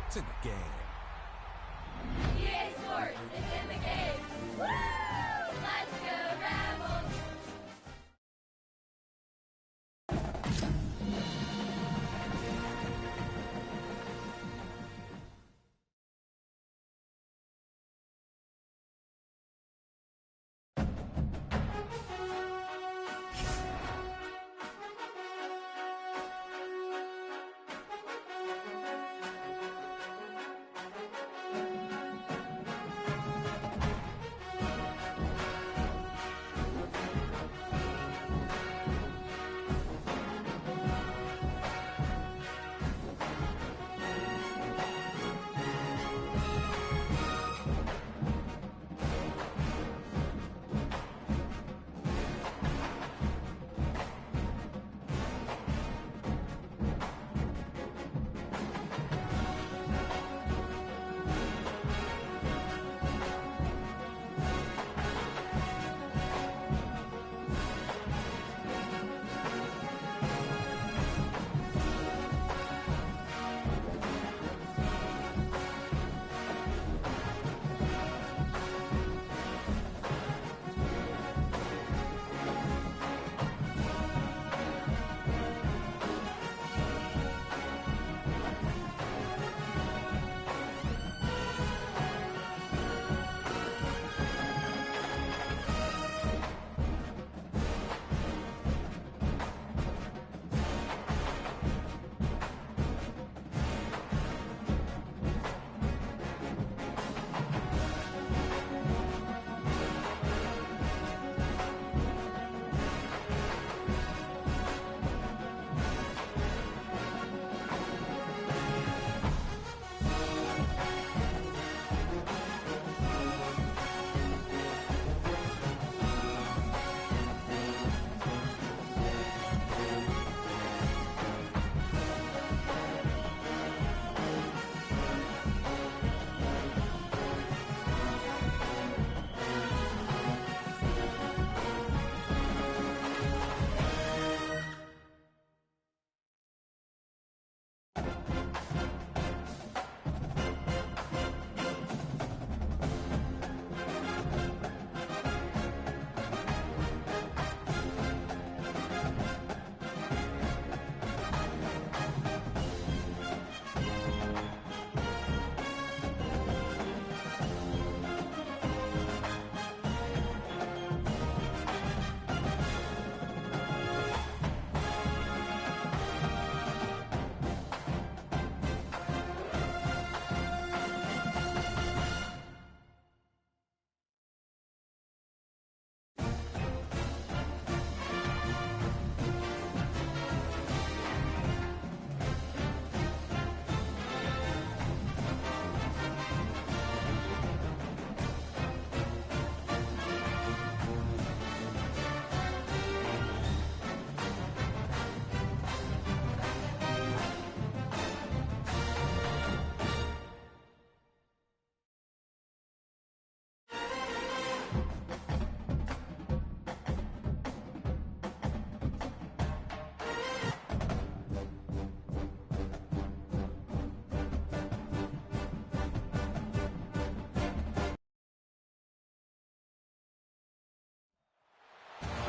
It's in the game. EA Sports, it's in the game. Woo! Let's go Rebels!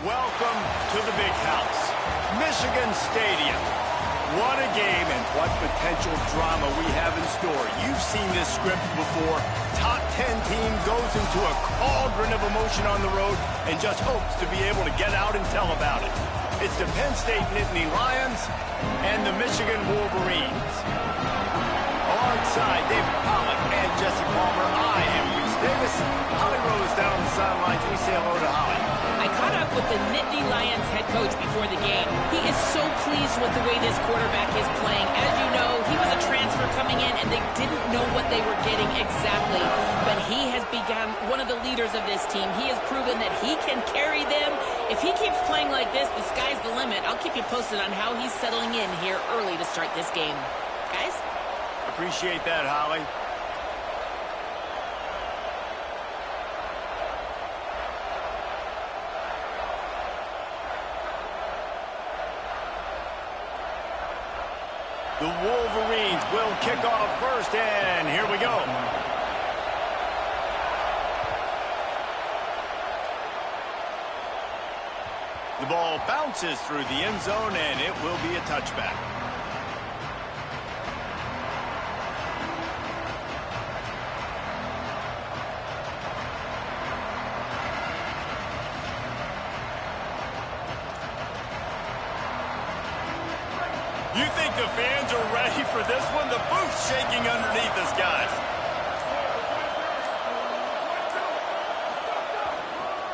Welcome to the big house, Michigan Stadium. What a game and what potential drama we have in store. You've seen this script before. Top 10 team goes into a cauldron of emotion on the road and just hopes to be able to get out and tell about it. It's the Penn State Nittany Lions and the Michigan Wolverines. Alongside David Pollack and Jesse Palmer, I am Reese Davis. Holly Rose down the sidelines. We say hello to Holly. I caught up with the Nittany Lions head coach before the game. He is so pleased with the way this quarterback is playing. As you know, he was a transfer coming in, and they didn't know what they were getting exactly. But he has become one of the leaders of this team. He has proven that he can carry them. If he keeps playing like this, the sky's the limit. I'll keep you posted on how he's settling in here early to start this game. Guys? Appreciate that, Holly. The Wolverines will kick kick off first, and here we go. The ball bounces through the end zone, and it will be a touchback. You think the fans are ready for this one? The booth's shaking underneath us, guys.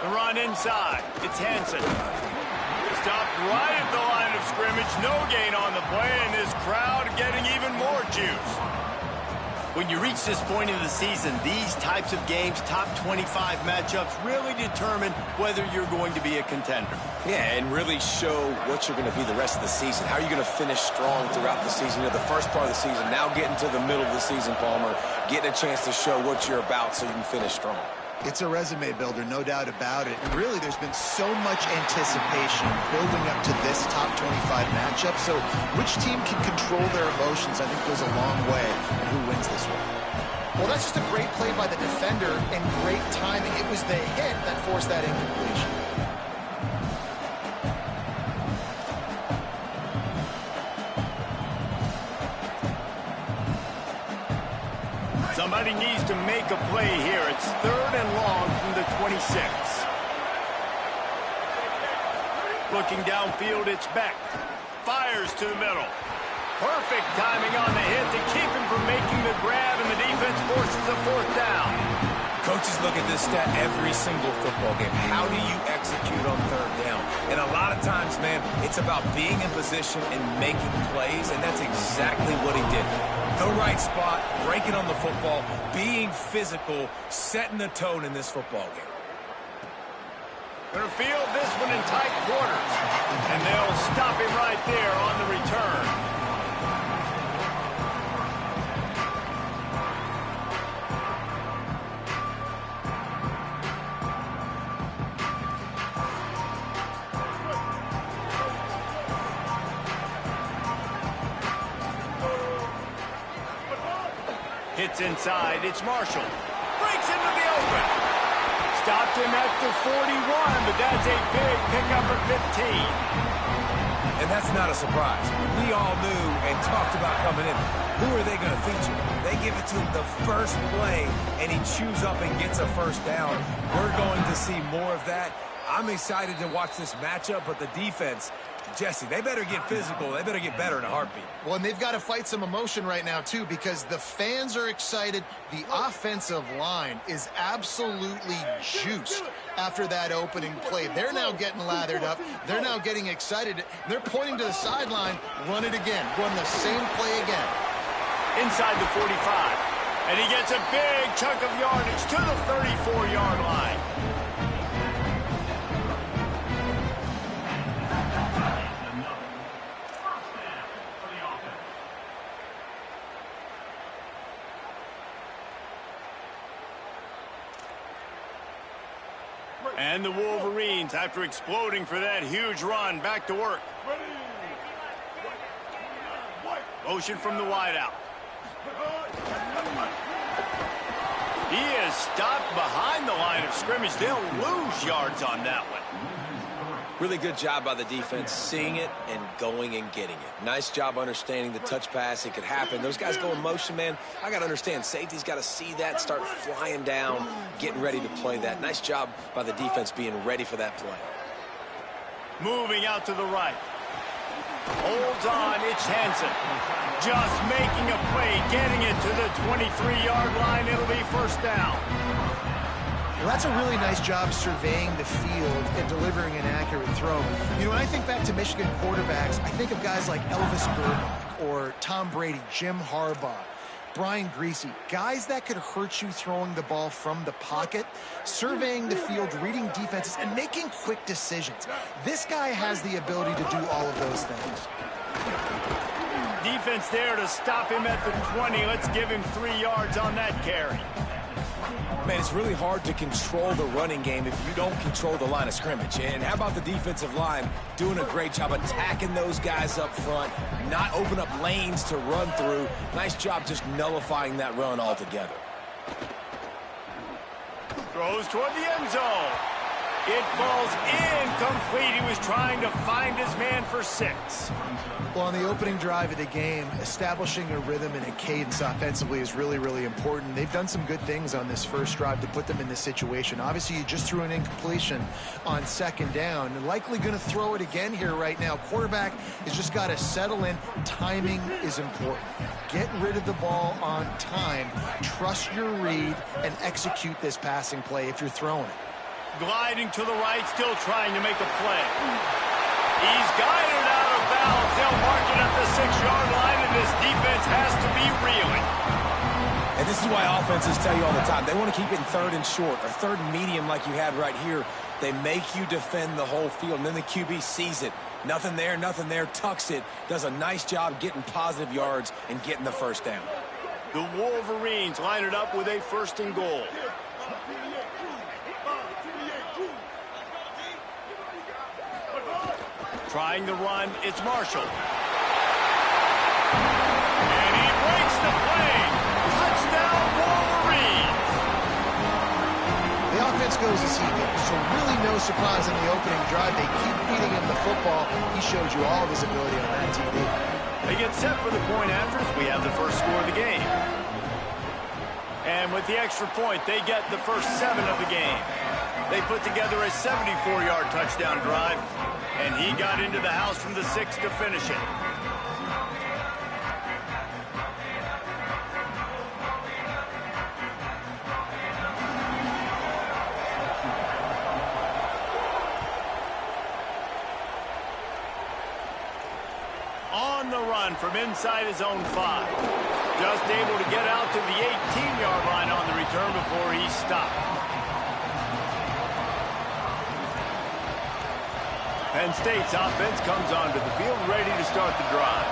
The run inside. It's Hansen. Stopped right at the line of scrimmage. No gain on the play, and this crowd getting even more juice. When you reach this point in the season, these types of games, top 25 matchups, really determine whether you're going to be a contender. Yeah, and really show what you're going to be the rest of the season. How are you going to finish strong throughout the season? You know, the first part of the season, now getting to the middle of the season, Palmer, getting a chance to show what you're about so you can finish strong. It's a resume builder, no doubt about it. And really, there's been so much anticipation building up to this top 25 matchup. So which team can control their emotions, I think, goes a long way in who wins this one. Well, that's just a great play by the defender and great timing. It was the hit that forced that incompletion. Somebody needs to make a play here. It's 3rd and long from the 26. Looking downfield, it's Beck. Fires to the middle. Perfect timing on the hit to keep him from making the grab, and the defense forces a 4th down. Coaches look at this stat every single football game. How do you execute on 3rd down? And a lot of times, man, it's about being in position and making plays, and that's exactly what he did. The right spot, breaking on the football, being physical, setting the tone in this football game. They'll field this one in tight quarters, and they'll stop him right there on the return. Hits inside, it's Marshall. Breaks into the open. Stopped him at the 41, but that's a big pickup at 15. And that's not a surprise. We all knew and talked about coming in. Who are they going to feature? They give it to him the first play, and he chews up and gets a 1st down. We're going to see more of that. I'm excited to watch this matchup, but the defense, Jesse, they better get physical. They better get better in a heartbeat. Well, and they've got to fight some emotion right now, too, because the fans are excited. The offensive line is absolutely juiced after that opening play. They're now getting lathered up. They're now getting excited. They're pointing to the sideline. Run it again. Run the same play again. Inside the 45. And he gets a big chunk of yardage to the 34-yard line. And the Wolverines, after exploding for that huge run, back to work. Motion from the wideout. He is stopped behind the line of scrimmage. They'll lose yards on that one. Really good job by the defense, seeing it and going and getting it. Nice job understanding the touch pass. It could happen. Those guys go in motion, man. I got to understand. Safety's got to see that, start flying down, getting ready to play that. Nice job by the defense being ready for that play. Moving out to the right. Holds on, it's Hansen. Just making a play, getting it to the 23-yard line. It'll be 1st down. Well, that's a really nice job surveying the field and delivering an accurate throw. You know, when I think back to Michigan quarterbacks, I think of guys like Elvis Grbac or Tom Brady, Jim Harbaugh, Brian Griese, guys that could hurt you throwing the ball from the pocket, surveying the field, reading defenses, and making quick decisions. This guy has the ability to do all of those things. Defense there to stop him at the 20. Let's give him 3 yards on that carry. Man, it's really hard to control the running game if you don't control the line of scrimmage. And how about the defensive line doing a great job attacking those guys up front, not open up lanes to run through. Nice job just nullifying that run altogether. Throws toward the end zone. It falls incomplete. He was trying to find his man for 6. Well, on the opening drive of the game, establishing a rhythm and a cadence offensively is really, really important. They've done some good things on this first drive to put them in this situation. Obviously, you just threw an incompletion on second down. And likely going to throw it again here right now. Quarterback has just got to settle in. Timing is important. Get rid of the ball on time. Trust your read and execute this passing play if you're throwing it. Gliding to the right, still trying to make a play. He's guided out of bounds. They'll mark it at the 6-yard line, and this defense has to be reeling. And this is why offenses tell you all the time, they want to keep it in third and short or third and medium like you had right here. They make you defend the whole field, and then the QB sees it. Nothing there, tucks it, does a nice job getting positive yards and getting the first down. The Wolverines line it up with a 1st and goal. Trying to run, it's Marshall. And he breaks the play. Touchdown, Wolverines. The offense goes as he goes, so really no surprise in the opening drive. They keep feeding him the football. He showed you all of his ability on that TD. They get set for the point after as we have the first score of the game. And with the extra point, they get the first 7 of the game. They put together a 74-yard touchdown drive, and he got into the house from the 6 to finish it. On the run from inside his own 5. Just able to get out to the 18-yard line on the return before he stopped. Penn State's offense comes onto the field ready to start the drive.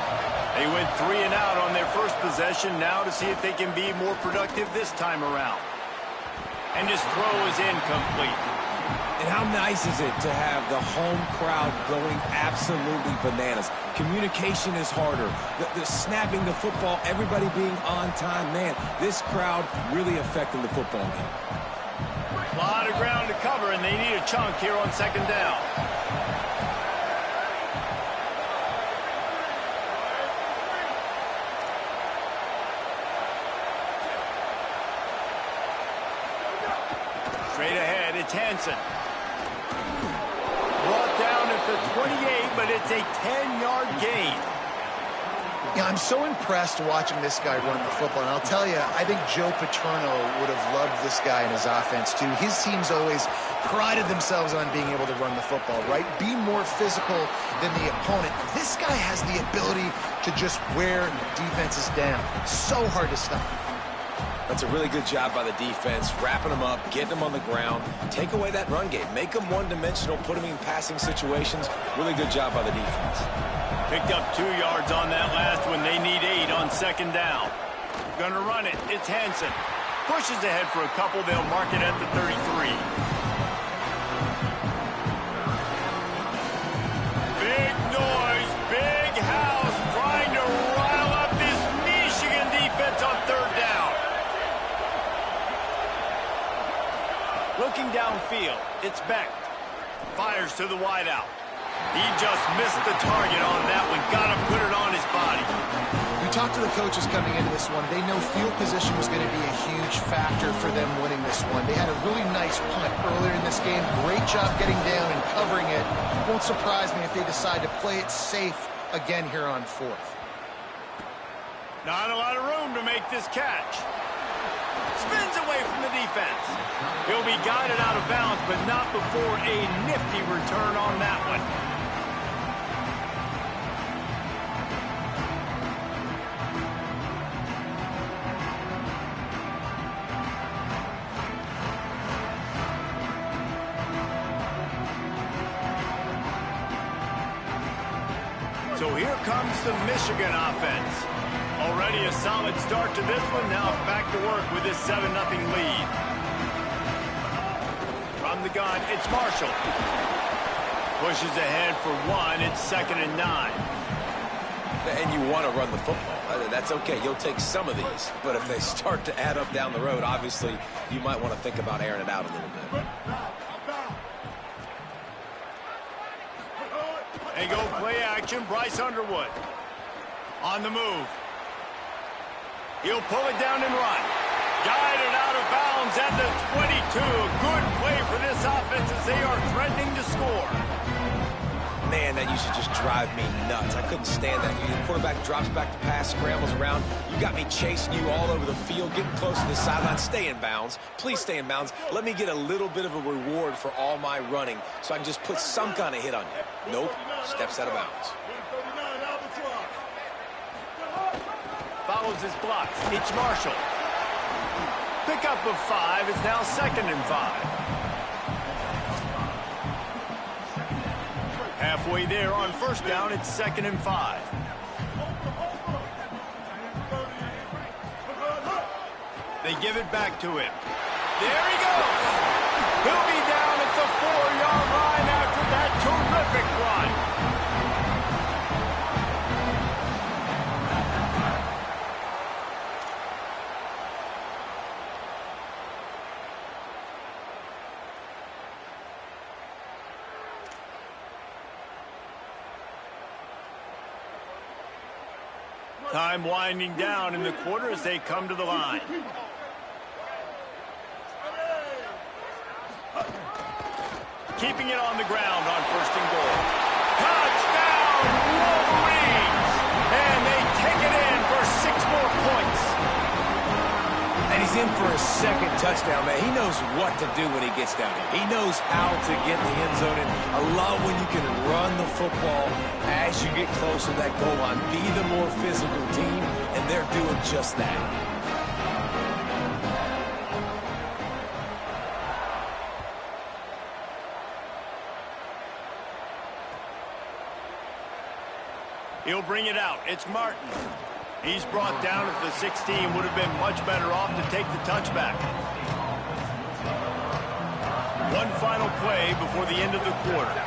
They went 3 and out on their first possession, now to see if they can be more productive this time around. And his throw is incomplete. And how nice is it to have the home crowd going absolutely bananas? Communication is harder. The snapping the football, everybody being on time. Man, this crowd really affecting the football game. A lot of ground to cover, and they need a chunk here on 2nd down. Straight ahead, it's Hansen. Brought down at the 28, but it's a 10-yard gain. Yeah, I'm so impressed watching this guy run the football. And I'll tell you, I think Joe Paterno would have loved this guy in his offense, too. His teams always prided themselves on being able to run the football, right? Be more physical than the opponent. This guy has the ability to just wear defenses down. So hard to stop. That's a really good job by the defense, wrapping them up, getting them on the ground, take away that run game, make them one-dimensional, put them in passing situations. Really good job by the defense. Picked up 2 yards on that last one. They need 8 on 2nd down. Gonna run it. It's Hansen. Pushes ahead for a couple. They'll mark it at the 33. Big noise, big house, trying to rile up this Michigan defense on 3rd down. Looking downfield, it's Beck. Fires to the wideout. He just missed the target on that one. Got to put it on his body. We talked to the coaches coming into this one. They know field position was going to be a huge factor for them winning this one. They had a really nice punt earlier in this game. Great job getting down and covering it. Won't surprise me if they decide to play it safe again here on 4th. Not a lot of room to make this catch. Spins away from the defense. He'll be guided out of bounds, but not before a nifty return on that one. So here comes the Michigan offense. Already a solid start to this one. Now back to work with this 7-0 lead. the gun. It's Marshall. Pushes ahead for one. It's 2nd and 9. And you want to run the football. That's okay. You'll take some of these. But if they start to add up down the road, obviously, you might want to think about airing it out a little bit. They go play action. Bryce Underwood on the move. He'll pull it down and run. Guided out of bounds at the 22. Good play for this offense as they are threatening to score. Man, that used to just drive me nuts. I couldn't stand that. The quarterback drops back to pass, scrambles around. You got me chasing you all over the field, getting close to the sideline. Stay in bounds. Please stay in bounds. Let me get a little bit of a reward for all my running so I can just put some kind of hit on you. Nope. Steps out of bounds. Follows his blocks. It's Marshall. Pickup of 5 is now 2nd and 5. Halfway there on 1st down, it's 2nd and 5. They give it back to him. There he goes. He'll be down at the 4-yard line after that terrific run. Time winding down in the quarter as they come to the line. Keeping it on the ground on 1st and goal. Touchdown, Wolverines! And they take it in for 6 more points. And he's in for a 2nd touchdown, man. He knows what to do when he gets down here. He knows how to get in the end zone. And I love when you can run the football as you get close to that goal line. Be the more physical team, and they're doing just that. He'll bring it out. It's Martin. He's brought down at the 16. Would have been much better off to take the touchback. One final play before the end of the quarter.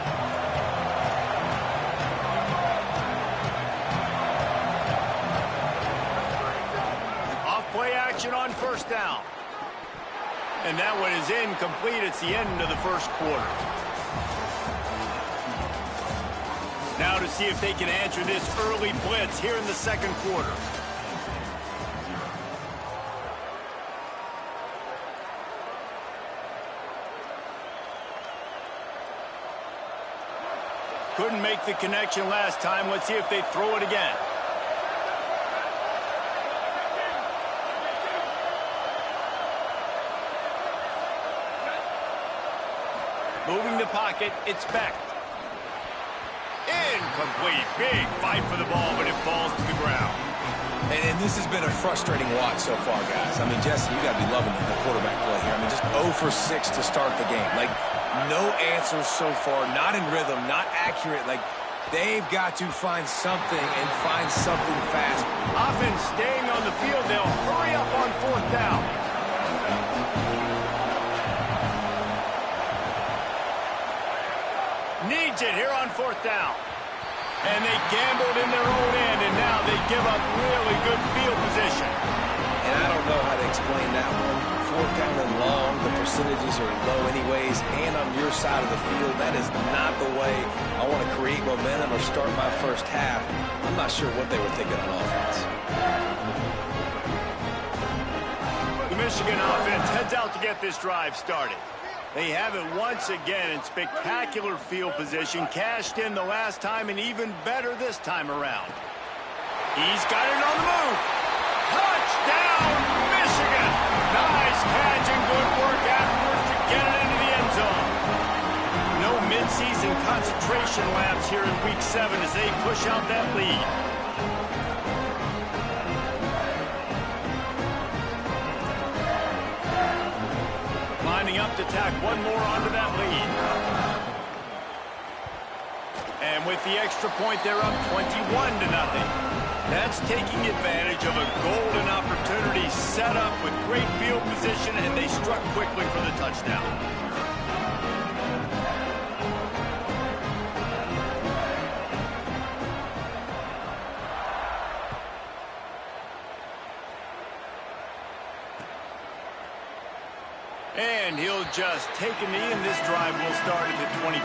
Off play action on 1st down. And that one is incomplete. It's the end of the 1st quarter. Now to see if they can answer this early blitz here in the 2nd quarter. Couldn't make the connection last time. Let's see if they throw it again. Moving the pocket, it's Beck. Incomplete. Big fight for the ball, but it falls to the ground. And this has been a frustrating watch so far, guys. I mean, Jesse, you got to be loving the quarterback play here. I mean, just 0 for 6 to start the game. Like, no answers so far, not in rhythm, not accurate. Like, they've got to find something and find something fast. Offense staying on the field. They'll hurry up on 4th down. Needs it here on 4th down. And they gambled in their own end, and now they give up really good field position. And I don't know how to explain that one. 4th down and long, the percentages are low anyways, and on your side of the field, that is not the way I want to create momentum or start my 1st half. I'm not sure what they were thinking on offense. The Michigan offense heads out to get this drive started. They have it once again in spectacular field position, cashed in the last time and even better this time around. He's got it on the move. Touchdown, Michigan! Nice catch and good work afterwards to get it into the end zone. No midseason concentration laps here in Week 7 as they push out that lead. Lining up to tack one more onto that lead. And with the extra point, they're up 21-0. That's taking advantage of a golden opportunity set up with great field position, and they struck quickly for the touchdown. and he'll just take a knee, and this drive will start at the 25.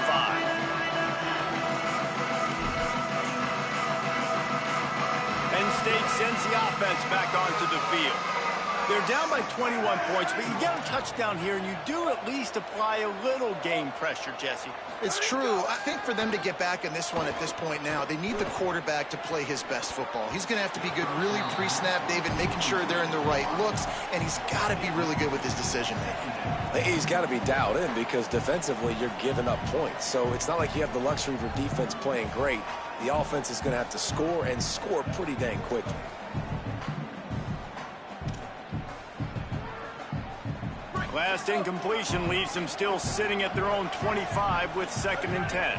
Penn State sends the offense back onto the field. They're down by 21 points, but you get a touchdown here, and you do at least apply a little game pressure, Jesse. It's true. I think for them to get back in this one at this point now, they need the quarterback to play his best football. He's going to have to be good really pre-snap, David, making sure they're in the right looks, and he's got to be really good with his decision-making. He's got to be dialed in because defensively you're giving up points. So it's not like you have the luxury of your defense playing great. The offense is going to have to score and score pretty dang quickly. Last incompletion leaves them still sitting at their own 25 with 2nd and 10.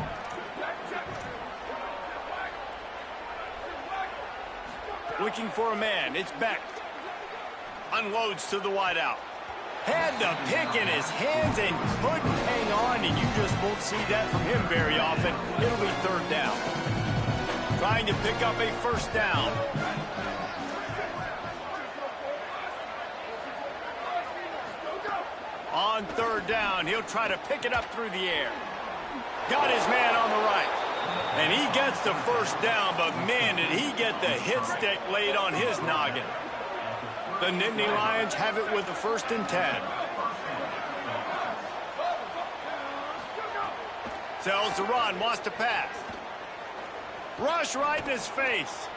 Looking for a man. It's Beck. Unloads to the wideout. Had the pick in his hands and couldn't hang on, and you just won't see that from him very often. It'll be 3rd down. Trying to pick up a 1st down. On 3rd down, he'll try to pick it up through the air. Got his man on the right. And he gets the 1st down, but man, did he get the hit stick laid on his noggin. The Nittany Lions have it with the 1st and 10. Sells the run, wants to pass. Rush right in his face.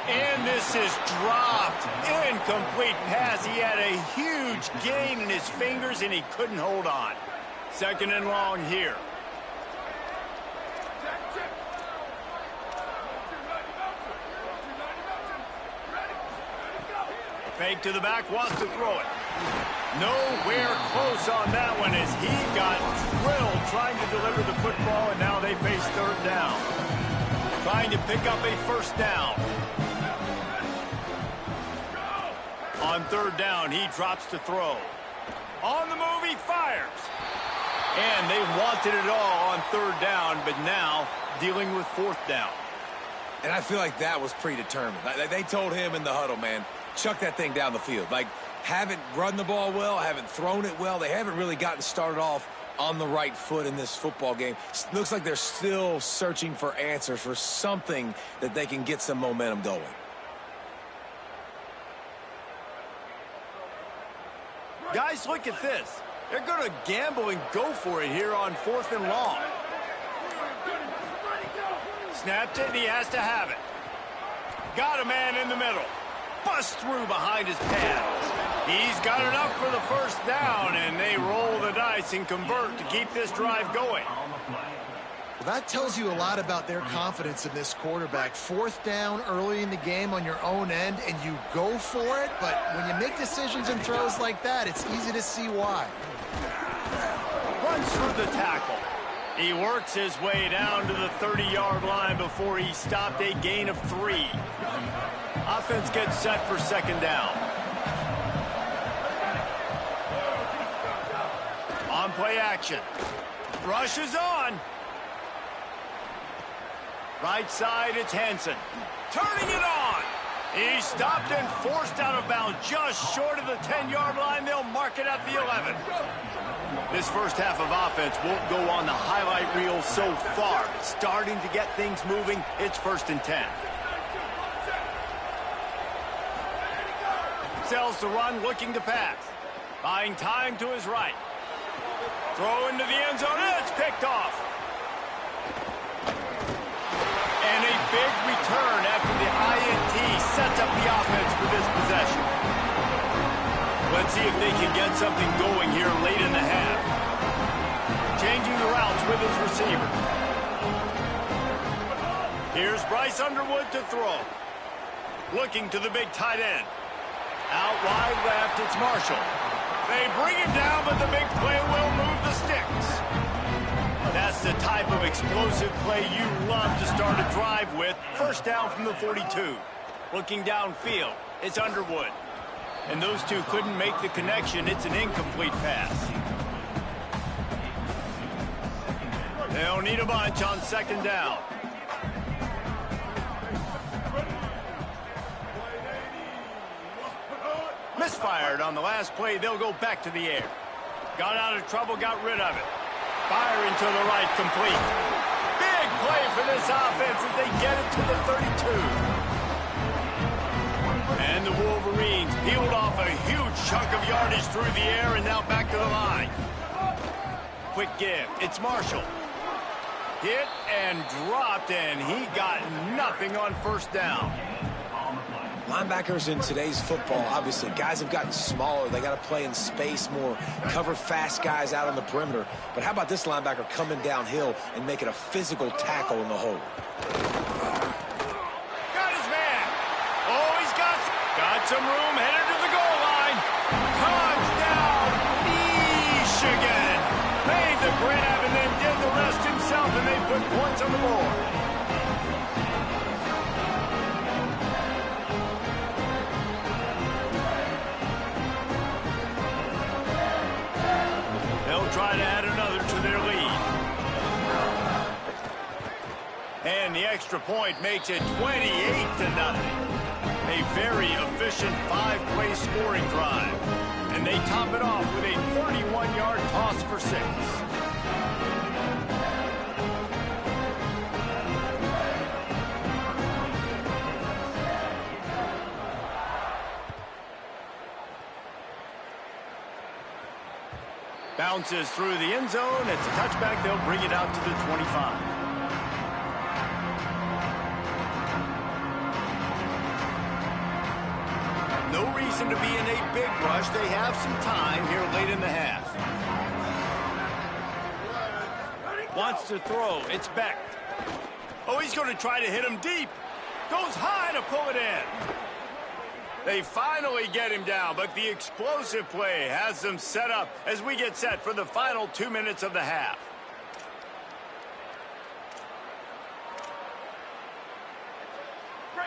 And this is dropped. Incomplete pass. He had a huge gain in his fingers, and he couldn't hold on. 2nd and long here. Fake to the back, wants to throw it. Nowhere close on that one as he got drilled trying to deliver the football, and now they face 3rd down. Trying to pick up a 1st down. On 3rd down, he drops to throw. On the move, he fires. And they wanted it all on 3rd down, but now dealing with 4th down. And I feel like that was predetermined. They told him in the huddle, man, chuck that thing down the field. Like, haven't run the ball well, haven't thrown it well. They haven't really gotten started off on the right foot in this football game. Looks like they're still searching for answers, for something that they can get some momentum going. Guys, look at this. They're going to gamble and go for it here on 4th and long. Snapped it, and he has to have it. Got a man in the middle. Busts through behind his pads. He's got enough for the 1st down, and they roll the dice and convert to keep this drive going. Well, that tells you a lot about their confidence in this quarterback. 4th down early in the game on your own end, and you go for it, but when you make decisions and throws like that, it's easy to see why. Runs through the tackle. He works his way down to the 30-yard line before he stopped a gain of 3. Offense gets set for 2nd down. On play action. Rush is on. Right side, it's Henson. Turning it on. He stopped and forced out of bounds just short of the 10-yard line. They'll mark it at the 11. This first half of offense won't go on the highlight reel so far. Starting to get things moving. It's 1st and 10. Sells the run, looking to pass. Buying time to his right. Throw into the end zone. It's picked off. And a big return after the INT sets up the offense for this possession. Let's see if they can get something going here late in the half. Changing the routes with his receiver. Here's Bryce Underwood to throw. Looking to the big tight end. Out wide left, it's Marshall. They bring him down, but the big play will move the sticks. That's the type of explosive play you love to start a drive with. 1st down from the 42. Looking downfield, it's Underwood. And those two couldn't make the connection. It's an incomplete pass. They'll need a bunch on 2nd down. Misfired on the last play. They'll go back to the air. Got out of trouble, got rid of it. Firing to the right, complete. Big play for this offense as they get it to the 32. And the Wolverines peeled off a huge chunk of yardage through the air and now back to the line. Quick give. It's Marshall. Hit and dropped, and he got nothing on first down. Linebackers in today's football, obviously, guys have gotten smaller. They got to play in space more, cover fast guys out on the perimeter. But how about this linebacker coming downhill and making a physical tackle in the hole? Got his man. Oh, he's got some room, headed to the goal line. Touchdown, Michigan. Made the grab and then did the rest himself, and they put points on the board. Try to add another to their lead. And the extra point makes it 28-0. A very efficient 5-play scoring drive. And they top it off with a 31-yard toss for 6. Bounces through the end zone. It's a touchback. They'll bring it out to the 25. No reason to be in a big rush. They have some time here late in the half. Wants to throw. It's Beck. Oh, he's going to try to hit him deep. Goes high to pull it in. They finally get him down, but the explosive play has them set up as we get set for the final 2 minutes of the half.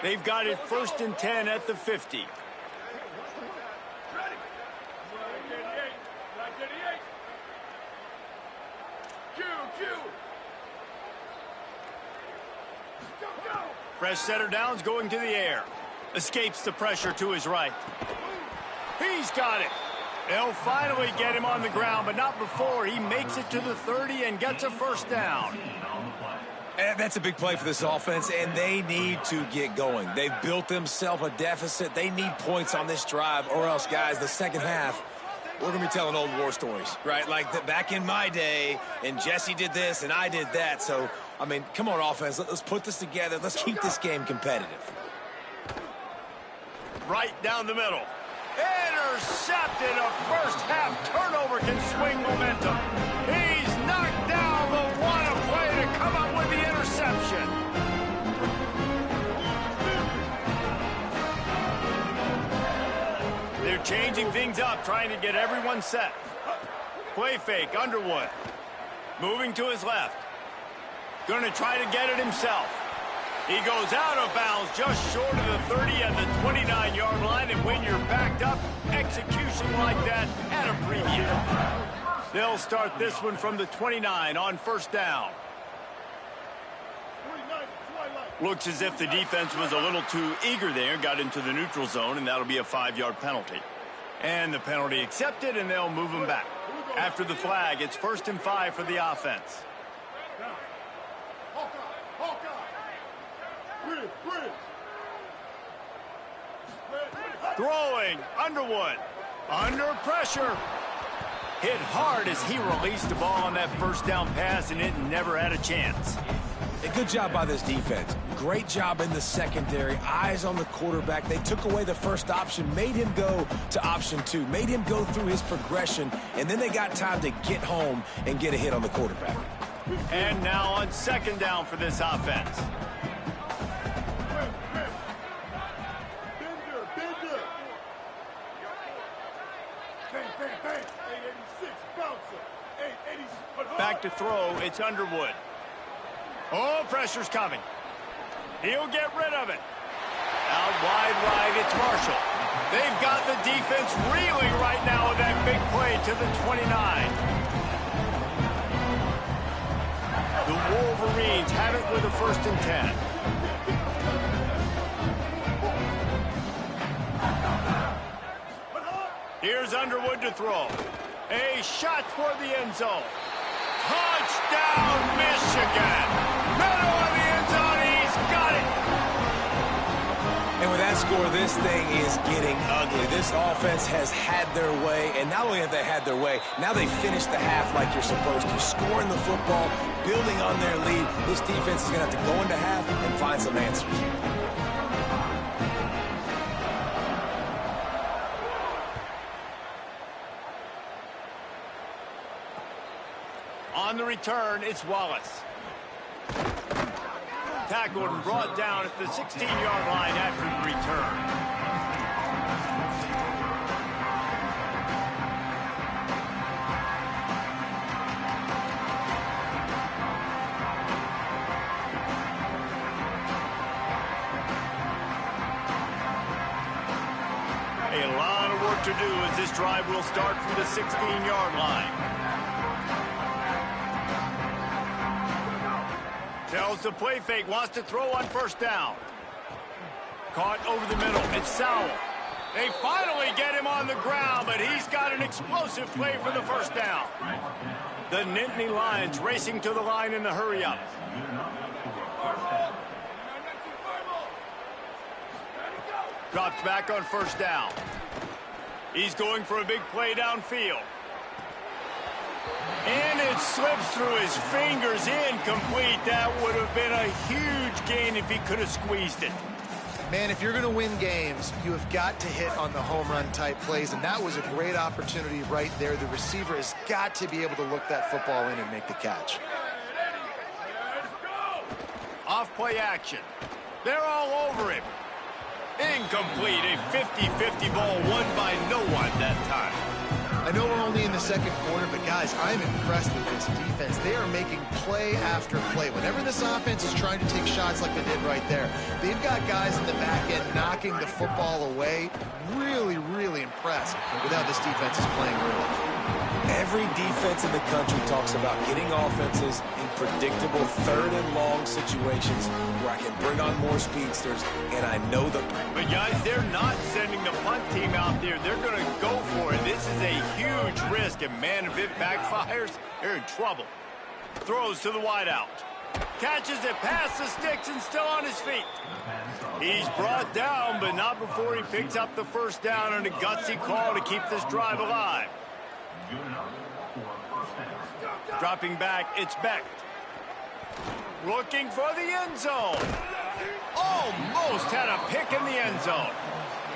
They've got it 1st and 10 at the 50. Fresh setter downs going to the air. Escapes the pressure to his right. He's got it. They'll finally get him on the ground, but not before he makes it to the 30 and gets a first down. And that's a big play for this offense, and they need to get going. They've built themselves a deficit. They need points on this drive, or else, guys, the second half, we're going to be telling old war stories, right? Like back in my day, and Jesse did this, and I did that. So, I mean, come on, offense. Let's put this together. Let's keep this game competitive. Right down the middle. Intercepted. A first half turnover can swing momentum. He's knocked down, but what a play to come up with the interception. They're changing things up, trying to get everyone set. Play fake, Underwood. Moving to his left. Going to try to get it himself. He goes out of bounds just short of the 30 and the 29-yard line, and when you're backed up, execution like that at a preview. They'll start this one from the 29 on first down. Looks as if the defense was a little too eager there, got into the neutral zone, and that'll be a 5-yard penalty. And the penalty accepted, and they'll move him back. After the flag, it's 1st and 5 for the offense. Throwing, Underwood, under pressure. Hit hard as he released the ball on that first down pass, and it never had a chance. A good job by this defense. Great job in the secondary. Eyes on the quarterback. They took away the first option, made him go to option 2, made him go through his progression, and then they got time to get home and get a hit on the quarterback. And now on second down for this offense. Back to throw, it's Underwood. Oh, pressure's coming. He'll get rid of it. Out wide right, it's Marshall. They've got the defense reeling right now with that big play to the 29. The Wolverines have it with a 1st and 10. Here's Underwood to throw. A shot toward the end zone. Touchdown, Michigan! Middle of the end zone, he's got it! And with that score, this thing is getting ugly. This offense has had their way, and not only have they had their way, now they finish the half like you're supposed to, scoring the football, building on their lead. This defense is going to have to go into half and find some answers. On the return, it's Wallace. Tackled and brought down at the 16-yard line after the return. A lot of work to do as this drive will start from the 16-yard line. Tells the play fake, wants to throw on first down. Caught over the middle, it's Sowell. They finally get him on the ground, but he's got an explosive play for the first down. The Nittany Lions racing to the line in the hurry-up. Drops back on first down. He's going for a big play downfield. And it slips through his fingers, incomplete. That would have been a huge gain if he could have squeezed it. Man, if you're going to win games, you have got to hit on the home run type plays, and that was a great opportunity right there. The receiver has got to be able to look that football in and make the catch. Off play action. They're all over him. Incomplete, a 50-50 ball won by no one that time. I know we're only in the second quarter, but guys, I'm impressed with this defense. They are making play after play. Whenever this offense is trying to take shots like they did right there, they've got guys in the back end knocking the football away. Really, really impressed with how this defense is playing early. Every defense in the country talks about getting offenses in predictable third and long situations where I can bring on more speedsters, and I know the... But guys, they're not sending the punt team out there. They're going to go for it. This is a huge risk, and man, if it backfires, they're in trouble. Throws to the wideout. Catches it past the sticks and still on his feet. He's brought down, but not before he picks up the first down and a gutsy call to keep this drive alive. Dropping back, it's Beck. Looking for the end zone. Almost had a pick in the end zone.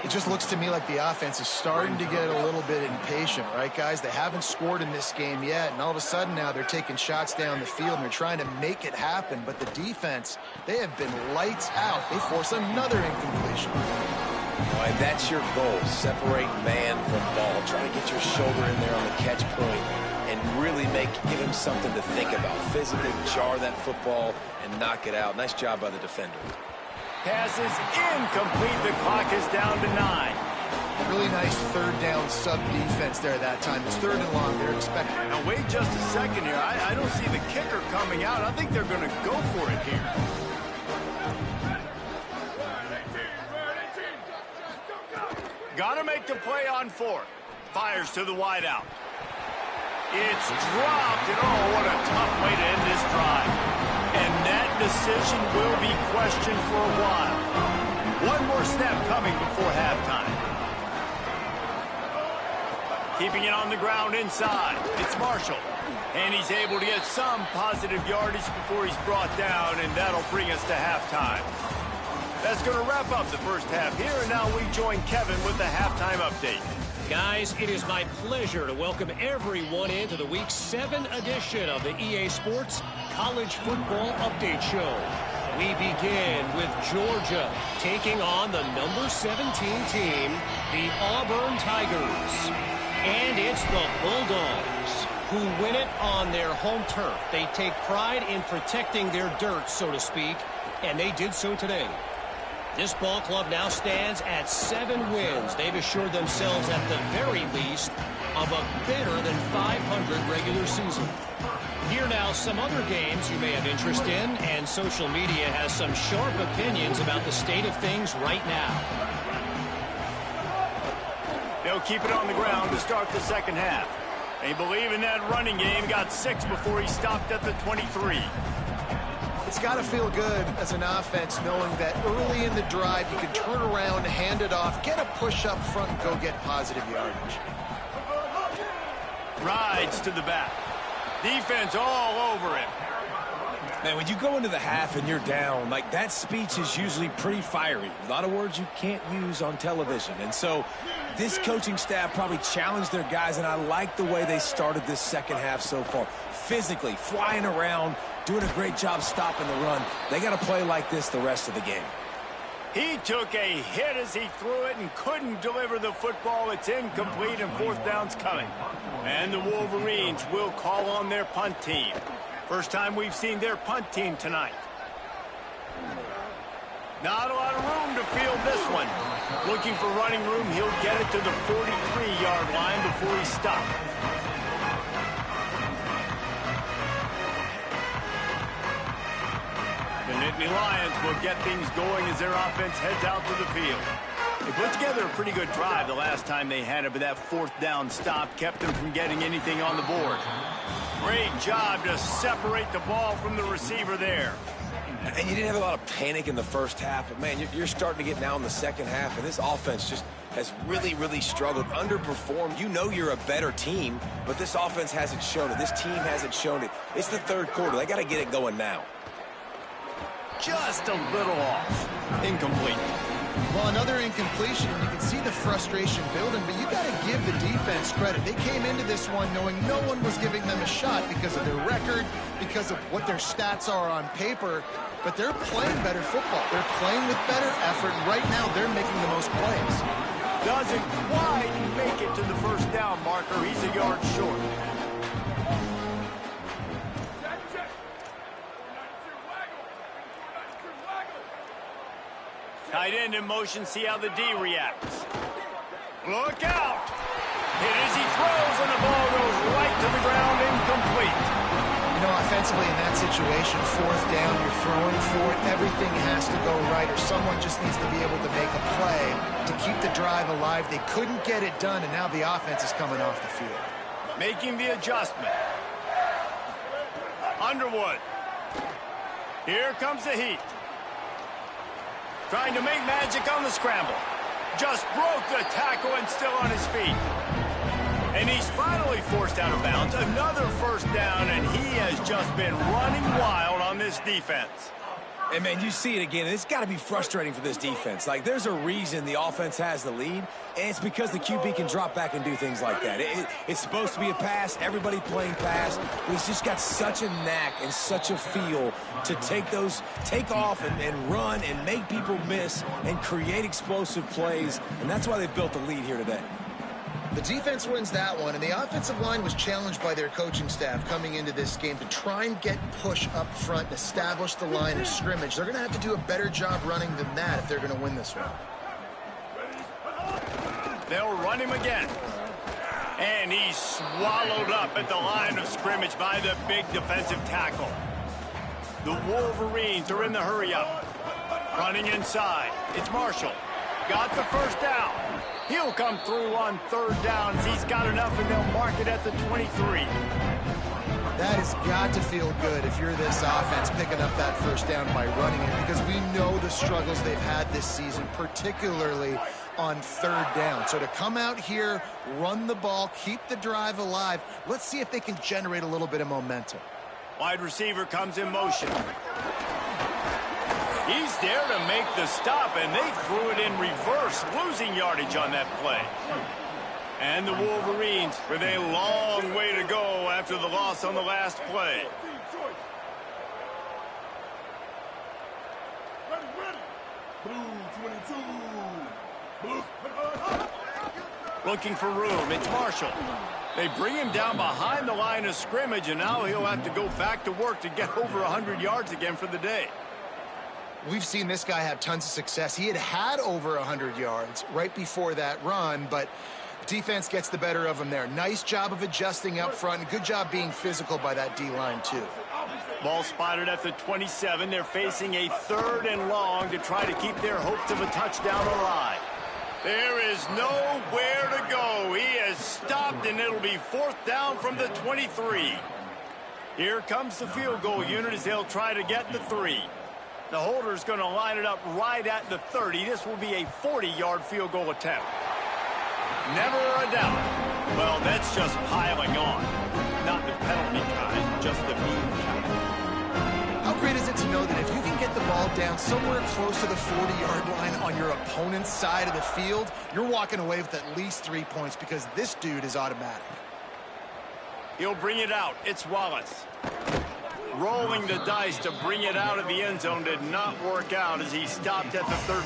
It just looks to me like the offense is starting to get a little bit impatient, right, guys? They haven't scored in this game yet, and all of a sudden now they're taking shots down the field, and they're trying to make it happen. But the defense, they have been lights out. They force another incompletion. All right, that's your goal. Separate man from ball. Try to get your shoulder in there on the catch point and really give him something to think about. Physically jar that football and knock it out. Nice job by the defender. Pass is incomplete. The clock is down to 9. Really nice third down sub-defense there that time. It's third and long. They're expecting. Now, wait just a second here. I don't see the kicker coming out. I think they're going to go for it here. Got to make the play on fourth. Fires to the wideout. It's dropped, and oh, what a tough way to end this drive. And that decision will be questioned for a while. One more snap coming before halftime. Keeping it on the ground inside. It's Marshall. And he's able to get some positive yardage before he's brought down, and that'll bring us to halftime. That's going to wrap up the first half here, and now we join Kevin with the halftime update. Guys, it is my pleasure to welcome everyone into the Week 7 edition of the EA Sports College Football Update Show. We begin with Georgia taking on the number 17 team, the Auburn Tigers. And it's the Bulldogs who win it on their home turf. They take pride in protecting their dirt, so to speak, and they did so today. This ball club now stands at 7 wins. They've assured themselves at the very least of a better than 500 regular season. Here now some other games you may have interest in, and social media has some sharp opinions about the state of things right now. They'll keep it on the ground to start the second half. They believe in that running game. Got 6 before he stopped at the 23. It's got to feel good as an offense knowing that early in the drive you can turn around, hand it off, get a push up front, and go get positive yardage. Rides to the back. Defense all over him. Man, when you go into the half and you're down, like, that speech is usually pretty fiery. A lot of words you can't use on television. And so this coaching staff probably challenged their guys, and I like the way they started this second half so far. Physically, flying around, doing a great job stopping the run. They got to play like this the rest of the game. He took a hit as he threw it and couldn't deliver the football. It's incomplete, and fourth down's coming. And the Wolverines will call on their punt team. First time we've seen their punt team tonight. Not a lot of room to field this one. Looking for running room, he'll get it to the 43-yard line before he stopped. The Nittany Lions will get things going as their offense heads out to the field. They put together a pretty good drive the last time they had it, but that fourth down stop kept them from getting anything on the board. Great job to separate the ball from the receiver there. And you didn't have a lot of panic in the first half, but, man, you're starting to get now in the second half, and this offense just has really, really struggled, underperformed. You know you're a better team, but this offense hasn't shown it. This team hasn't shown it. It's the third quarter. They got to get it going now. Just a little off. Incomplete. Well, another incompletion, and you can see the frustration building, but you got to give the defense credit. They came into this one knowing no one was giving them a shot because of their record, because of what their stats are on paper, but they're playing better football. They're playing with better effort, and right now they're making the most plays. Doesn't quite make it to the first down marker. He's a yard short. Tight end in motion, see how the D reacts. Look out! Hit as he throws, and the ball goes right to the ground, incomplete. You know, offensively in that situation, fourth down, you're throwing for it, everything has to go right, or someone just needs to be able to make a play to keep the drive alive. They couldn't get it done, and now the offense is coming off the field. Making the adjustment. Underwood. Here comes the heat. Trying to make magic on the scramble. Just broke the tackle and still on his feet. And he's finally forced out of bounds. Another first down, and he has just been running wild on this defense. And, man, you see it again. It's got to be frustrating for this defense. Like, there's a reason the offense has the lead, and it's because the QB can drop back and do things like that. It's supposed to be a pass. Everybody playing pass. He's just got such a knack and such a feel to take off and run and make people miss and create explosive plays, and that's why they've built the lead here today. The defense wins that one, and the offensive line was challenged by their coaching staff coming into this game to try and get push up front and establish the line of scrimmage. They're going to have to do a better job running than that if they're going to win this one. They'll run him again. And he's swallowed up at the line of scrimmage by the big defensive tackle. The Wolverines are in the hurry-up. Running inside. It's Marshall. Got the first down. He'll come through on third downs. He's got enough, and they'll mark it at the 23. That has got to feel good if you're this offense picking up that first down by running it, because we know the struggles they've had this season, particularly on third down. So to come out here, run the ball, keep the drive alive, let's see if they can generate a little bit of momentum. Wide receiver comes in motion. He's there to make the stop, and they threw it in reverse, losing yardage on that play. And the Wolverines with a long way to go after the loss on the last play. Looking for room, it's Marshall. They bring him down behind the line of scrimmage, and now he'll have to go back to work to get over 100 yards again for the day. We've seen this guy have tons of success. He had over 100 yards right before that run, but defense gets the better of him there. Nice job of adjusting up front, and good job being physical by that D-line, too. Ball spotted at the 27. They're facing a 3rd and long to try to keep their hopes of a touchdown alive. There is nowhere to go. He has stopped, and it'll be 4th down from the 23. Here comes the field goal unit as they'll try to get the 3. The holder's going to line it up right at the 30. This will be a 40-yard field goal attempt. Never a doubt. Well, that's just piling on. Not the penalty kind, just the mean kind. How great is it to know that if you can get the ball down somewhere close to the 40-yard line on your opponent's side of the field, you're walking away with at least 3 points because this dude is automatic. He'll bring it out. It's Wallace. Rolling the dice to bring it out of the end zone did not work out as he stopped at the 13.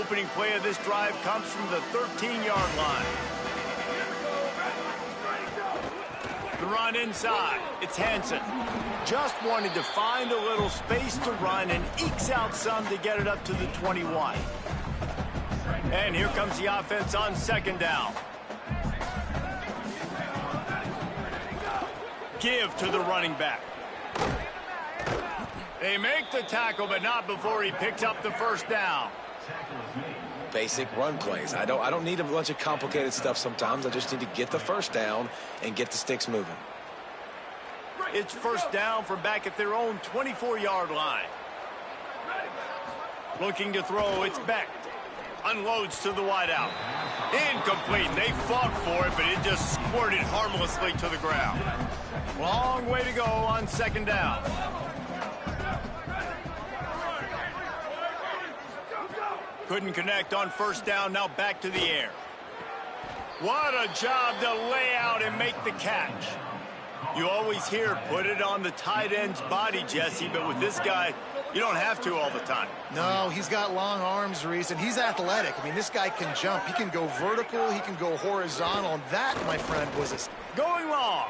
Opening play of this drive comes from the 13-yard line. The run inside. It's Hansen. Just wanted to find a little space to run and ekes out some to get it up to the 21. And here comes the offense on 2nd down. Give to the running back. They make the tackle, but not before he picks up the 1st down. Basic run plays. I don't need a bunch of complicated stuff sometimes. I just need to get the 1st down and get the sticks moving. It's 1st down from back at their own 24-yard line. Looking to throw, it's Beck. Unloads to the wideout. Incomplete. They fought for it, but it just squirted harmlessly to the ground. Long way to go on 2nd down. Couldn't connect on 1st down. Now back to the air. What a job to lay out and make the catch. You always hear put it on the tight end's body, Jesse, but with this guy, you don't have to all the time. No, he's got long arms, Reese, and he's athletic. I mean, this guy can jump. He can go vertical. He can go horizontal. And that, my friend, was a... Going long.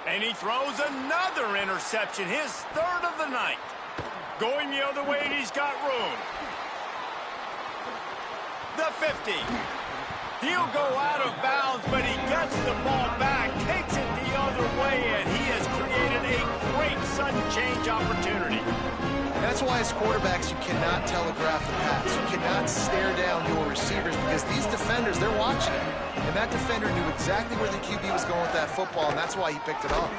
And he throws another interception, his 3rd of the night. Going the other way, and he's got room. The 50. He'll go out of bounds, but he gets the ball back, takes it the other way, and he has created a great sudden change opportunity. That's why as quarterbacks, you cannot telegraph the pass. You cannot stare down your receivers because these defenders, they're watching it. And that defender knew exactly where the QB was going with that football, and that's why he picked it off.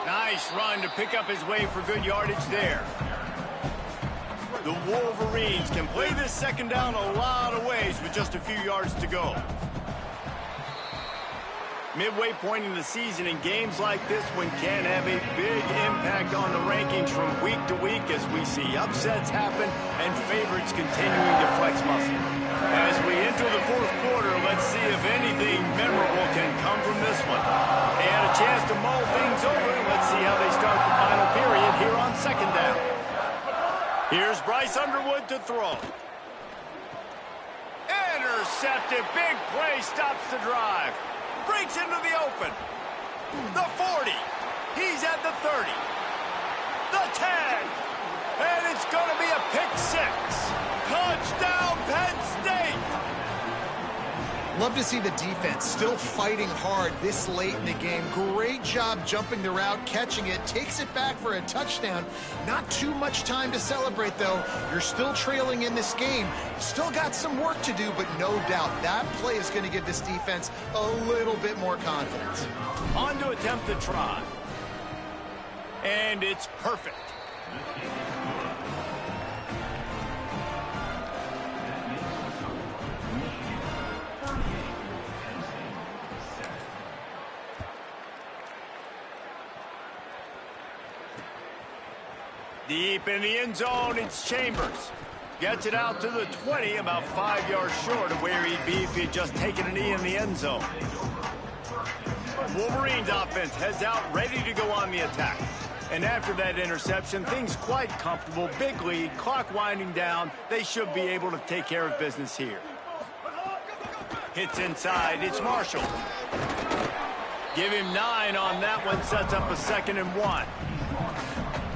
Nice run to pick up his way for good yardage there. The Wolverines can play this 2nd down a lot of ways with just a few yards to go. Midway point in the season, and games like this one can have a big impact on the rankings from week to week as we see upsets happen and favorites continuing to flex muscle. As we enter the 4th quarter, let's see if anything memorable can come from this one. They had a chance to mull things over. Let's see how they start the final period here on 2nd down. Here's Bryce Underwood to throw. Intercepted. Big play stops the drive. Breaks into the open. The 40. He's at the 30. The 10. And it's going to be a pick 6. Touchdown, Penn State. Love to see the defense still fighting hard this late in the game. Great job jumping the route, catching it, takes it back for a touchdown. Not too much time to celebrate, though. You're still trailing in this game. Still got some work to do, but no doubt that play is going to give this defense a little bit more confidence. On to attempt the try. And it's perfect. Deep in the end zone, it's Chambers. Gets it out to the 20, about 5 yards short of where he'd be if he had just taken a knee in the end zone. Wolverines offense heads out, ready to go on the attack. And after that interception, things quite comfortable. Big lead, clock winding down. They should be able to take care of business here. Hits inside, it's Marshall. Give him 9 on that one, sets up a 2nd and 1.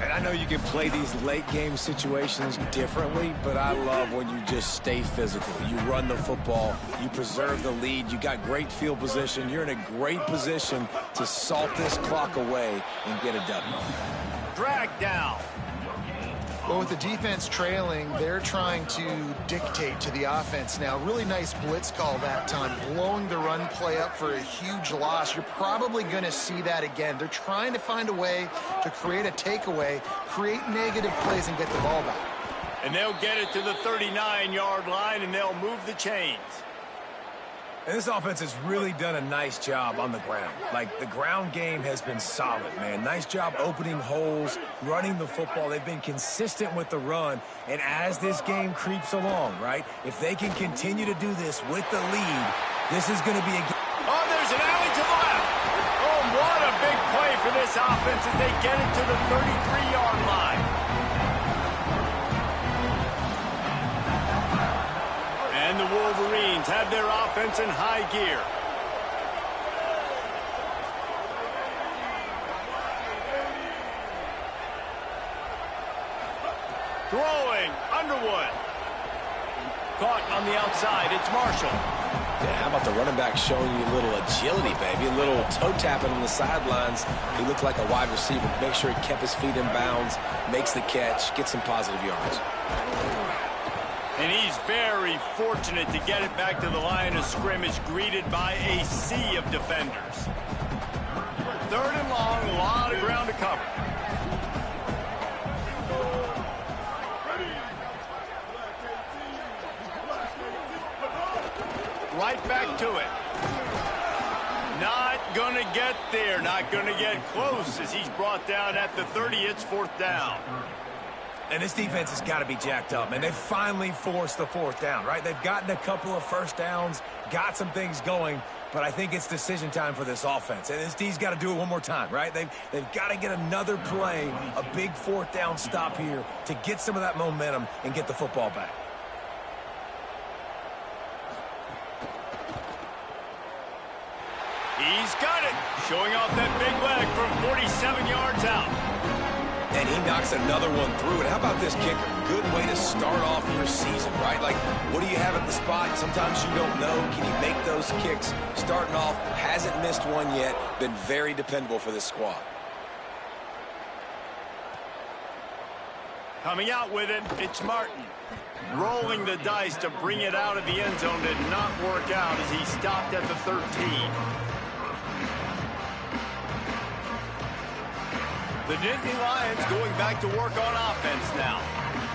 And I know you can play these late game situations differently, but I love when you just stay physical. You run the football, you preserve the lead, you got great field position, you're in a great position to salt this clock away and get a W. Drag down. Well, with the defense trailing, they're trying to dictate to the offense now. Really nice blitz call that time, blowing the run play up for a huge loss. You're probably going to see that again. They're trying to find a way to create a takeaway, create negative plays, and get the ball back. And they'll get it to the 39-yard line, and they'll move the chains. And this offense has really done a nice job on the ground. Like, the ground game has been solid, man. Nice job opening holes, running the football. They've been consistent with the run. And as this game creeps along, right, if they can continue to do this with the lead, this is going to be a game. Oh, there's an alley to the left. Oh, what a big play for this offense as they get it to the 33-yard line. And the Wolverines have their offense in high gear. Throwing, Underwood. Caught on the outside, it's Marshall. Yeah, how about the running back showing you a little agility, baby? A little toe tapping on the sidelines. He looked like a wide receiver. Make sure he kept his feet in bounds, makes the catch, gets some positive yards. And he's very fortunate to get it back to the line of scrimmage, greeted by a sea of defenders. 3rd and long, a lot of ground to cover. Right back to it. Not going to get there, not going to get close as he's brought down at the 30. It's 4th down. And this defense has got to be jacked up, man. They've finally forced the 4th down, right? They've gotten a couple of first downs, got some things going, but I think it's decision time for this offense. And this D's got to do it one more time, right? They've got to get another play, a big 4th down stop here to get some of that momentum and get the football back. He's got it, showing off that big leg from 47 yards out. And he knocks another one through. And how about this kicker? Good way to start off your season, right? Like, what do you have at the spot? Sometimes you don't know. Can he make those kicks? Starting off, hasn't missed one yet. Been very dependable for this squad. Coming out with it, it's Martin. Rolling the dice to bring it out of the end zone did not work out as he stopped at the 13. The Nittany Lions going back to work on offense now.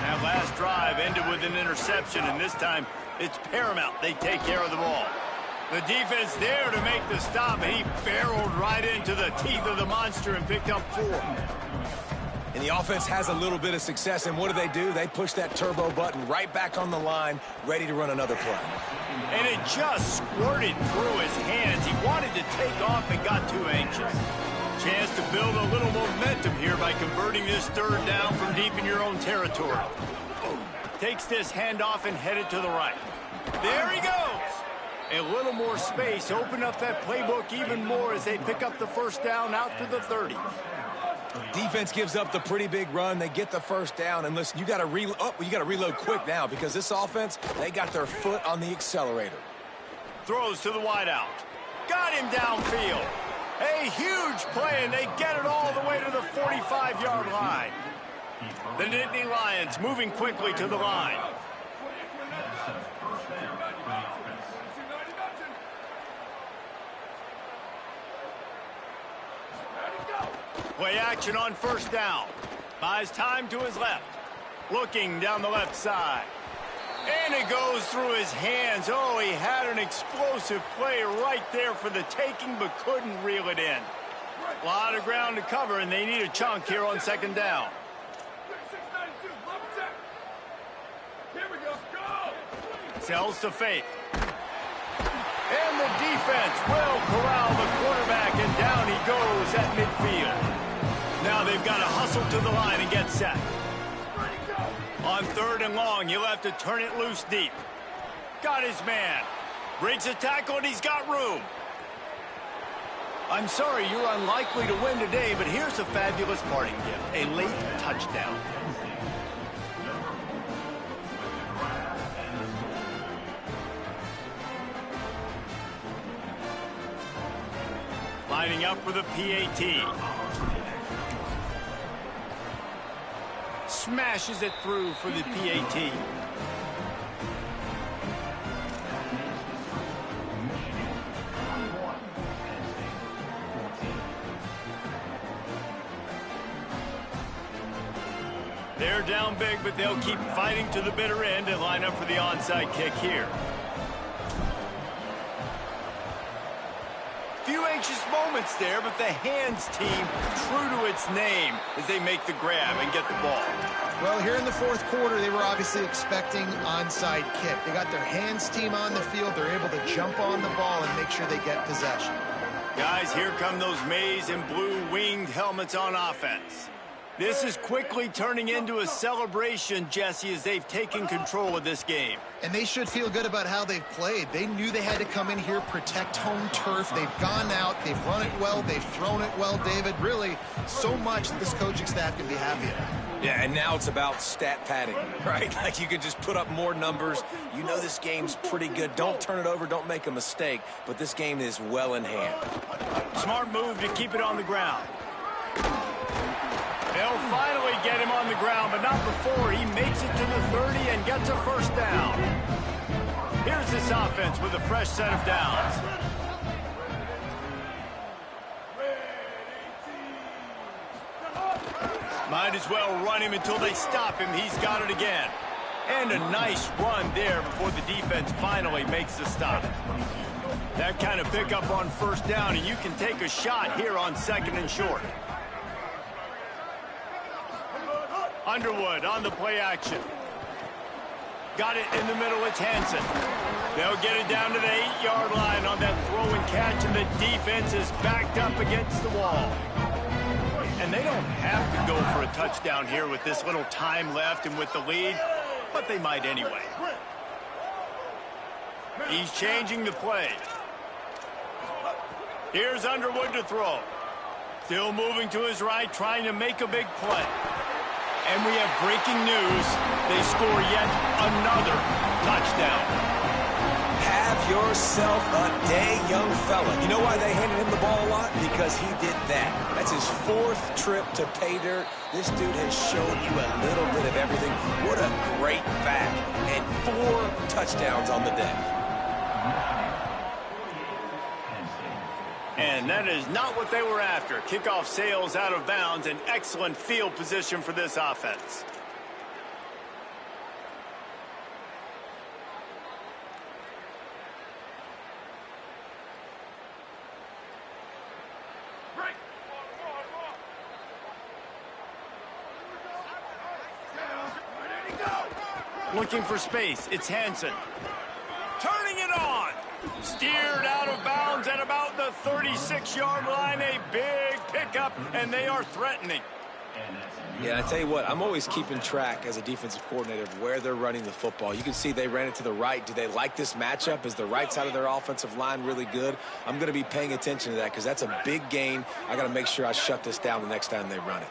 That last drive ended with an interception, and this time it's paramount they take care of the ball. The defense there to make the stop, and he barreled right into the teeth of the monster and picked up 4. And the offense has a little bit of success, and what do? They push that turbo button right back on the line, ready to run another play. And it just squirted through his hands. He wanted to take off and got too anxious. Chance to build a little momentum here by converting this 3rd down from deep in your own territory. Takes this handoff and headed to the right. There he goes. A little more space. Open up that playbook even more as they pick up the 1st down out to the 30. Defense gives up the pretty big run. They get the 1st down. And listen, you got to reload quick now because this offense, they got their foot on the accelerator. Throws to the wideout. Got him downfield. A huge play, and they get it all the way to the 45-yard line. The Nittany Lions moving quickly to the line. Play action on 1st down. Buys time to his left. Looking down the left side. And it goes through his hands. Oh, he had an explosive play right there for the taking, but couldn't reel it in. A lot of ground to cover, and they need a chunk here on 2nd down. Sells to fake. And the defense will corral the quarterback, and down he goes at midfield. Now they've got to hustle to the line and get set. On 3rd and long, he'll have to turn it loose deep. Got his man. Breaks a tackle, and he's got room. I'm sorry, you're unlikely to win today, but here's a fabulous parting gift. A late touchdown. Lining up for the PAT. smashes it through for the PAT. They're down big, but they'll keep fighting to the bitter end and line up for the onside kick here. Few anxious moments there, but the hands team true to its name as they make the grab and get the ball. Well, here in the fourth quarter, they were obviously expecting onside kick. They got their hands team on the field. They're able to jump on the ball and make sure they get possession. Guys, here come those maize and blue winged helmets on offense. This is quickly turning into a celebration, Jesse, as they've taken control of this game. And they should feel good about how they've played. They knew they had to come in here, protect home turf. They've gone out, they've run it well, they've thrown it well, David. Really, so much that this coaching staff can be happy about. Yeah, and now it's about stat padding, right? Like you can just put up more numbers. You know this game's pretty good. Don't turn it over, don't make a mistake, but this game is well in hand. Smart move to keep it on the ground. They'll finally get him on the ground, but not before he makes it to the 30 and gets a first down. Here's this offense with a fresh set of downs. Might as well run him until they stop him. He's got it again. And a nice run there before the defense finally makes the stop. That kind of pickup on first down, and you can take a shot here on second and short. Underwood on the play action. Got it in the middle, it's Hansen. They'll get it down to the 8-yard line on that throw and catch, and the defense is backed up against the wall. And they don't have to go for a touchdown here with this little time left and with the lead, but they might anyway. He's changing the play. Here's Underwood to throw. Still moving to his right, trying to make a big play. And we have breaking news. They score yet another touchdown. Have yourself a day, young fella. You know why they handed him the ball a lot? Because he did that. That's his 4th trip to pay dirt. This dude has shown you a little bit of everything. What a great back. And 4 touchdowns on the day. And that is not what they were after. Kickoff sails out of bounds, an excellent field position for this offense. Looking for space, it's Hansen. Turning it on. Steered out of bounds at about the 36-yard line. A big pickup, and they are threatening. Yeah, I tell you what, I'm always keeping track as a defensive coordinator of where they're running the football. You can see they ran it to the right. Do they like this matchup? Is the right side of their offensive line really good? I'm going to be paying attention to that because that's a big gain. I got to make sure I shut this down the next time they run it.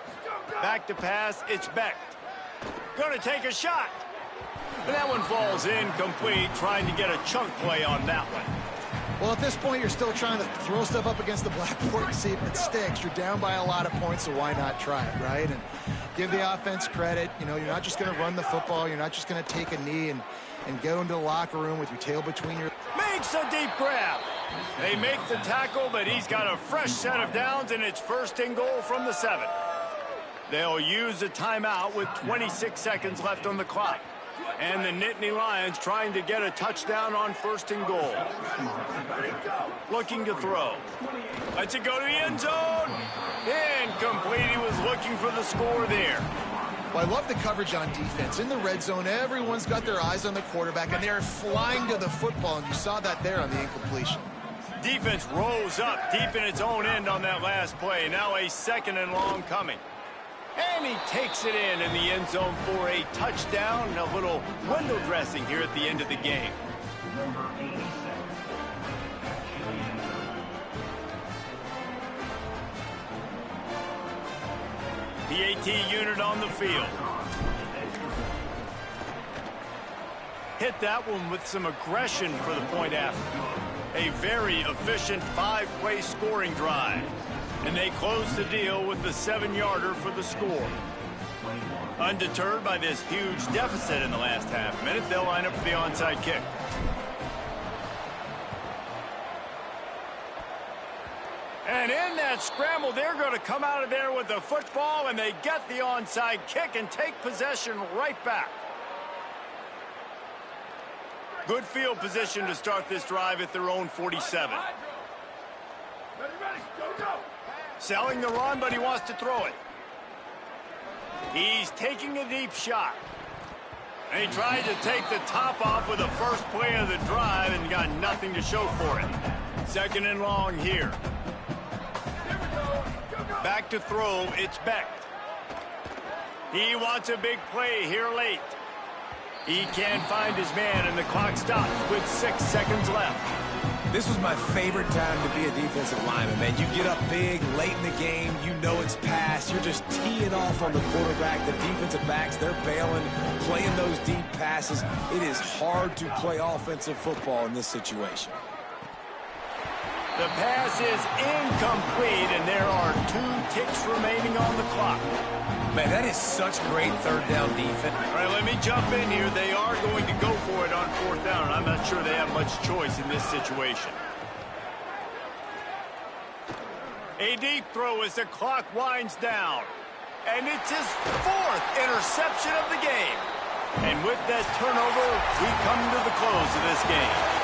Back to pass, it's Beck. Going to take a shot. And that one falls incomplete, trying to get a chunk play on that one. Well, at this point, you're still trying to throw stuff up against the blackboard and see if it sticks. You're down by a lot of points, so why not try it, right? And give the offense credit. You know, you're not just going to run the football. You're not just going to take a knee and go into the locker room with your tail between your... Makes a deep grab. They make the tackle, but he's got a fresh set of downs, and it's 1st and goal from the 7. They'll use a timeout with 26 seconds left on the clock. And the Nittany Lions trying to get a touchdown on 1st and goal. Looking to throw. Lets it go to the end zone. Incomplete. He was looking for the score there. Well, I love the coverage on defense. In the red zone, everyone's got their eyes on the quarterback, and they're flying to the football, and you saw that there on the incompletion. Defense rose up deep in its own end on that last play. Now a 2nd and long coming. And he takes it in the end zone for a touchdown. A little window dressing here at the end of the game. PAT unit on the field. Hit that one with some aggression for the point after. A very efficient 5-play scoring drive. And they close the deal with the 7-yarder for the score. Undeterred by this huge deficit in the last half minute, they'll line up for the onside kick. And in that scramble, they're going to come out of there with the football, and they get the onside kick and take possession right back. Good field position to start this drive at their own 47. Selling the run, but he wants to throw it. He's taking a deep shot. And he tried to take the top off with the first play of the drive and got nothing to show for it. Second and long here. Back to throw, it's Beck. He wants a big play here late. He can't find his man, and the clock stops with 6 seconds left. This was my favorite time to be a defensive lineman, man. You get up big, late in the game, you know it's past. You're just teeing off on the quarterback. The defensive backs, they're bailing, playing those deep passes. It is hard to play offensive football in this situation. The pass is incomplete, and there are 2 ticks remaining on the clock. Man, that is such great third down defense. All right, let me jump in here. They are going to go for it on 4th down, and I'm not sure they have much choice in this situation. A deep throw as the clock winds down. And it's his 4th interception of the game. And with that turnover, we come to the close of this game.